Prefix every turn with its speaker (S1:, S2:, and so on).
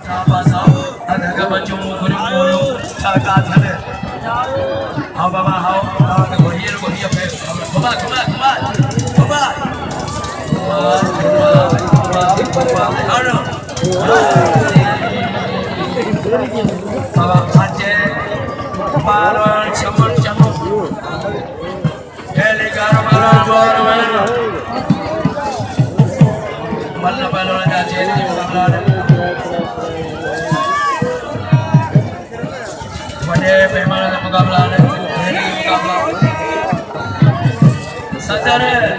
S1: Sabasau, ada kebacu guru-guru, kakak sana. Hau bapa hau, gohier pe, kumat. Halo. Bapa aje, baron camur. Heli garam. Malah balon aja ni balon. Pada memang mukabla ni, mukabla. Saudara.